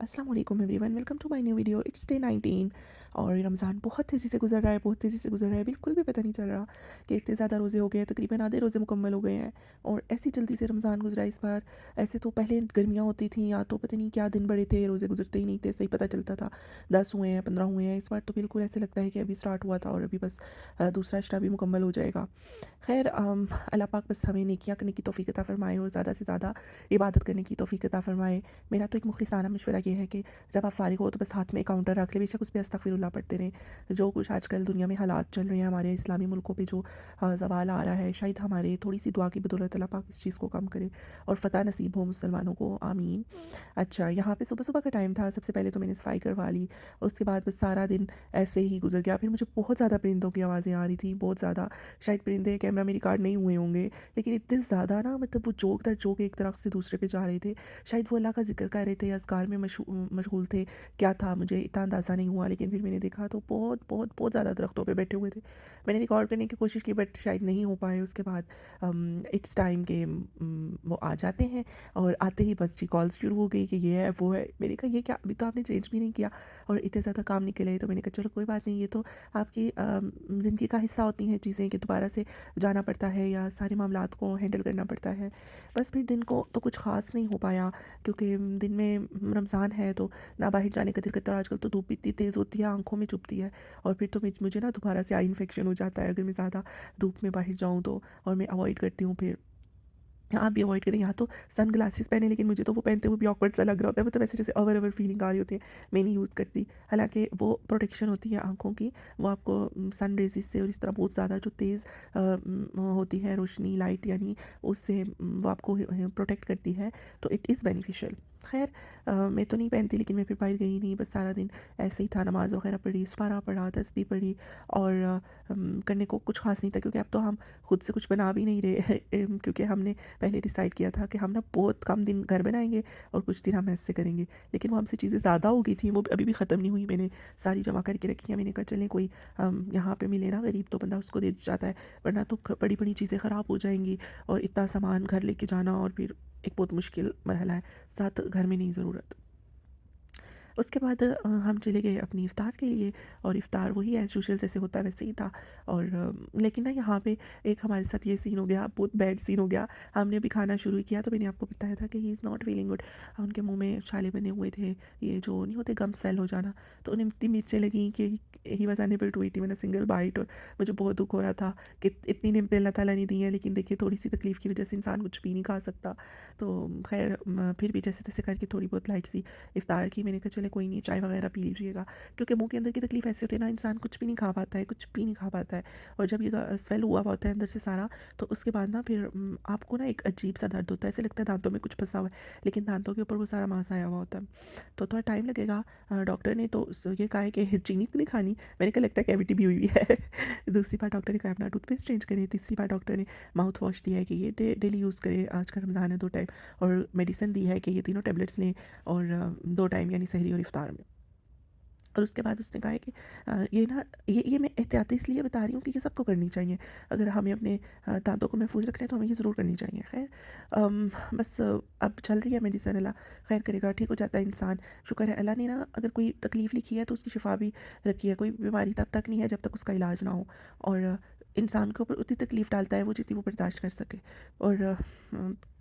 अस्सलाम वालेकुम everyone, welcome to my new video. It's day 19 और रमज़ान बहुत तेज़ी से गुजर रहा है, बहुत तेज़ी से गुजर रहा है। बिल्कुल भी पता नहीं चल रहा कि इतने ज़्यादा रोज़े हो गए हैं, तकरीबन आधे रोज़े मुकम्मल हो गए हैं और ऐसी जल्दी से रमज़ान गुजरा इस बार। ऐसे तो पहले गर्मियाँ होती थी या तो पता नहीं क्या दिन बड़े थे, रोज़े गुजरते ही नहीं थे, सही पता चलता था 10 हुए हैं 15 हुए हैं। इस बार तो बिल्कुल ऐसे लगता है कि अभी स्टार्ट हुआ था और अभी बस दूसरा इश्रा भी मुकम्मल हो जाएगा। खैर अल्लाह पाक बस हमें नेकियां करने की तौफीक अता फ़रमाए और ज़्यादा से ज़्यादा इबादत करने की तौफीक अता फ़रमाए। मेरा तो एक मुखलिसाना मशवरा ये है कि जब आप फ़ारिग हो तो बस हाथ में काउंटर रख लें, बेशक उस पे अस्तगफिरुल्लाह पढ़ते रहें। जो कुछ आजकल दुनिया में हालात चल रहे हैं, हमारे इस्लामी मुल्कों पे जो ज़वाल आ रहा है, शायद हमारे थोड़ी सी दुआ की बदौलत अल्लाह पाक इस चीज़ को कम करे और फ़तह नसीब हो मुसलमानों को, आमीन। अच्छा, यहाँ पे सुबह-सुबह का टाइम था, सबसे पहले तो मैंने सफाई करवा ली, उसके बाद बस सारा दिन ऐसे ही गुज़र गया। फिर मुझे बहुत ज़्यादा परिंदों की आवाज़ें आ रही थी, बहुत ज़्यादा। शायद परिंदे कैमरा में रिकॉर्ड नहीं हुए होंगे, लेकिन इतने ज़्यादा ना, मतलब वो जोक दर जोक एक दरख्त से दूसरे पे जा रहे थे। शायद वो अल्लाह का ज़िक्र कर रहे थे, अज़कार में मशगूल थे, क्या था मुझे इतना अंदाज़ा नहीं हुआ। लेकिन फिर मैंने देखा तो बहुत बहुत बहुत ज़्यादा दरख्तों पे बैठे हुए थे। मैंने रिकॉर्ड करने की कोशिश की बट शायद नहीं हो पाए। उसके बाद इट्स टाइम के वो आ जाते हैं और आते ही बस जी कॉल्स शुरू हो गई कि ये है वो है। मैंने कहा ये क्या, अभी तो आपने चेंज भी नहीं किया और इतने ज़्यादा काम निकले। तो मैंने कहा चलो कोई बात नहीं, ये तो आपकी ज़िंदगी का हिस्सा होती हैं चीज़ें कि दोबारा से जाना पड़ता है या सारे मामलात को हैंडल करना पड़ता है। बस फिर दिन को तो कुछ ख़ास नहीं हो पाया क्योंकि दिन में रमज़ान है तो ना बाहर जाने का दिल करता है। और आजकल तो धूप भी इतनी तेज़ होती है, आँखों में चुभती है और फिर तो मुझे ना दोबारा से आई इन्फेक्शन हो जाता है अगर मैं ज़्यादा धूप में बाहर जाऊँ तो। और मैं अवॉइड करती हूँ फिर। आप भी अवॉइड करें। यहाँ तो सन ग्लासेस पहने, लेकिन मुझे तो वो पहनते हुए भी ऑकवर्ड सा लग रहा होता है, मतलब ऐसे जैसे अवर अवर फीलिंग आ रही होती है। मैं नहीं यूज़ करती, हालांकि वो प्रोटेक्शन होती है आँखों की, वो आपको सन रेजिस से और इस तरह बहुत ज़्यादा जो तेज़ होती है रोशनी, लाइट यानी, उससे वो आपको प्रोटेक्ट करती है, तो इट इज़ बेनिफिशियल। खैर मैं तो नहीं पहनती, लेकिन मैं फिर बाहर गई नहीं, बस सारा दिन ऐसे ही था। नमाज़ वगैरह पढ़ी, सुपारा पढ़ा, तस्बीह पढ़ी और करने को कुछ ख़ास नहीं था क्योंकि अब तो हम खुद से कुछ बना भी नहीं रहे क्योंकि हमने पहले डिसाइड किया था कि हम ना बहुत कम दिन घर बनाएँगे और कुछ दिन हम ऐसे करेंगे। लेकिन वो हमसे चीज़ें ज़्यादा हो गई थी, वो अभी भी ख़त्म नहीं हुई। मैंने सारी जमा करके रखी हैं। मैंने कहा चलें कोई यहाँ पे मिले ना गरीब तो बंदा उसको दे जाता है, वरना तो बड़ी-बड़ी चीज़ें ख़राब हो जाएँगी और इतना सामान घर लेके जाना और फिर एक बहुत मुश्किल मरहला है, साथ घर में नहीं ज़रूरत। उसके बाद हम चले गए अपनी इफ़्तार के लिए और इफ़्तार वही एज़ यूजुअल जैसे होता है वैसे ही था। और लेकिन ना यहाँ पे एक हमारे साथ ये सीन हो गया, बहुत बैड सीन हो गया। हमने अभी खाना शुरू किया तो मैंने आपको बताया था कि he is not feeling good. उनके मुँह में छाले बने हुए थे, ये जो नहीं होते गम स्वेल हो जाना, तो उन्हें इतनी मिर्चें लगीं कि he was unable to eat even a single bite. और मुझे बहुत दुःख हो रहा था कि इतनी नेमतें अल्लाह ताला ने दी हैं, लेकिन देखिए थोड़ी-सी तकलीफ़ की वजह से इंसान कुछ भी नहीं खा सकता। तो ख़ैर फिर भी जैसे-तैसे करके थोड़ी बहुत लाइट सी इफ़्तार की। मैंने कहा चले कोई नहीं, चाय वगैरह पी लीजिएगा, क्योंकि मुँह के अंदर की तकलीफ़ ऐसी होती है ना, इंसान कुछ भी नहीं खा पाता है, कुछ भी नहीं खा पाता है। और जब ये स्वेल हुआ हुआ होता है अंदर से सारा, तो उसके बाद ना फिर आपको ना एक अजीब-सा दर्द होता है, ऐसे लगता है दाँतों में कुछ फँसा हुआ है, लेकिन दाँतों के ऊपर वो सारा मांस आया हुआ होता है। तो थोड़ा टाइम लगेगा। डॉक्टर ने तो ये कहा है कि चीनी तो नहीं खानी। मैंने कहा लगता है कैविटी भी हुई हुई है। दूसरी बार डॉक्टर ने कहा अपना टूथपेस्ट चेंज करें। तीसरी बार डॉक्टर ने माउथ वॉश दिया है कि ये डेली यूज़ करें, आज का रमज़ान है 2 टाइम। और मेडिसिन दी है कि ये तीनों टैबलेट्स लें और 2 टाइम यानी सहरी और इफ्तार में। और उसके बाद उसने कहा है कि ये ना, ये मैं एहतियात इसलिए बता रही हूँ कि ये सबको करनी चाहिए। अगर हमें अपने दाँतों को महफूज़ रखना है तो हमें ये ज़रूर करनी चाहिए। ख़ैर बस अब चल रही है मेडिसिन, अल्लाह खैर करेगा, ठीक हो जाता है इंसान। शुक्र है अल्लाह ने ना, अगर कोई तकलीफ़ लिखी है तो उसकी शिफ़ा भी रखी है। कोई बीमारी तब तक नहीं है जब तक उसका इलाज ना हो। और इंसान के ऊपर उतनी तकलीफ़ डालता है वो जितनी वो बर्दाश्त कर सके। और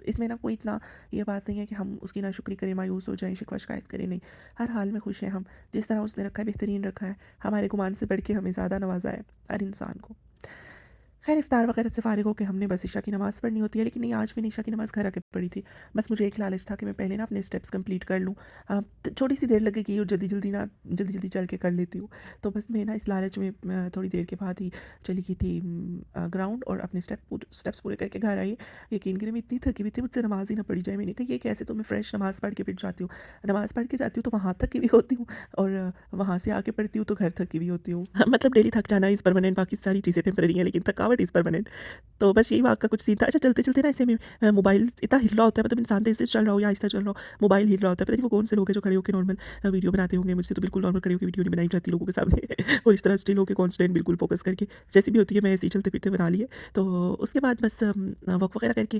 इसमें ना कोई इतना ये बात नहीं है कि हम उसकी नाशुक्री करें, मायूस हो जाएँ, शिकवा शिकायत करें, नहीं। हर हाल में खुश हैं हम। जिस तरह उसने रखा है बेहतरीन रखा है, हमारे गुमान से बढ़ के हमें ज़्यादा नवाज़ा है हर इंसान को। खैर इफ्तार वगैरह से फ़ारिग होके हमने बस इशा की नमाज़ पढ़नी होती है, लेकिन नहीं, आज मैंने इशा की नमाज़ घर आके पढ़ी थी। बस मुझे एक लालच था कि मैं पहले ना अपने स्टेप्स कंप्लीट कर लूँ। छोटी-सी देर लगेगी और जल्दी-जल्दी ना, जल्दी-जल्दी चल के कर लेती हूँ। तो बस मैं ना इस लालच में थोड़ी देर के बाद ही चली गई थी ग्राउंड और अपने स्टेप्स पूरे करके घर आई। यकीन करिए मैं इतनी थकी हुई थी, मुझसे नमाज़ ही ना पढ़ी जाए। मैंने कहा ये कैसे, तो मैं फ्रेश नमाज़ पढ़ के फिर जाती हूँ। नमाज़ पढ़ के जाती हूँ तो वहाँ थकी भी होती हूँ और वहाँ से आके पढ़ती हूँ तो घर थकी भी होती हूँ। मतलब डेली थक जाना इज़ परमानेंट, बाकी सारी चीज़ें टेम्परेरी हैं, लेकिन थकावट थकावट इज़ परमानेंट। तो बस यही वहाँ का कुछ सीन था। अच्छा चलते-चलते ना ऐसे में मोबाइल इतना हिल रहा होता है, मतलब इंसान तेज़-तेज़ चल रहा हो या आहिस्ता चल रहा हो, मोबाइल हिल रहा होता है। पता नहीं वो कौन से लोग हैं जो खड़े होके नॉर्मल वीडियो बनाते होंगे। मुझसे तो बिल्कुल नॉर्मल खड़े होके वीडियो नहीं बनाई जाती लोगों के सामने और इस तरह स्टिल होके कॉन्स्टेंट बिल्कुल फ़ोकस करके जैसी भी होती है मैं ऐसे ही चलते-फिरते बना लिए। तो उसके बाद बस वॉक वगैरह करके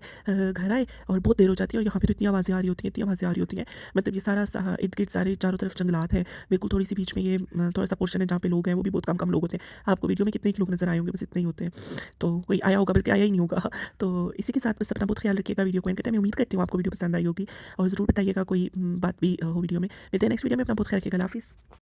घर आए और बहुत देर हो जाती है और यहाँ पे तो इतनी आवाज़ें आ रही होती हैं, इतनी आवाज़ें आ रही होती हैं। मतलब ये सारा इर्द-गिर्द सारे चारों तरफ जंगलात हैं। बिल्कुल थोड़ी-सी बीच में ये थोड़ा-सा पोर्शन है जहाँ पे लोग हैं, वो भी बहुत कम-कम लोग होते हैं। आपको वीडियो में कितने ही लोग नज़र आए होंगे, बस इतने ही होते हैं। तो कोई आया होगा बल्कि आया ही नहीं होगा। तो इसी के साथ बस अपना बहुत ख्याल रखिएगा। वीडियो को एंड करते हैं। मैं उम्मीद करती हूँ आपको वीडियो पसंद आई होगी और ज़रूर बताइएगा कोई बात भी हो वीडियो में। मिलते हैं नेक्स्ट वीडियो में। अपना बहुत ख्याल रखिएगा। अल्लाह हाफ़िज़।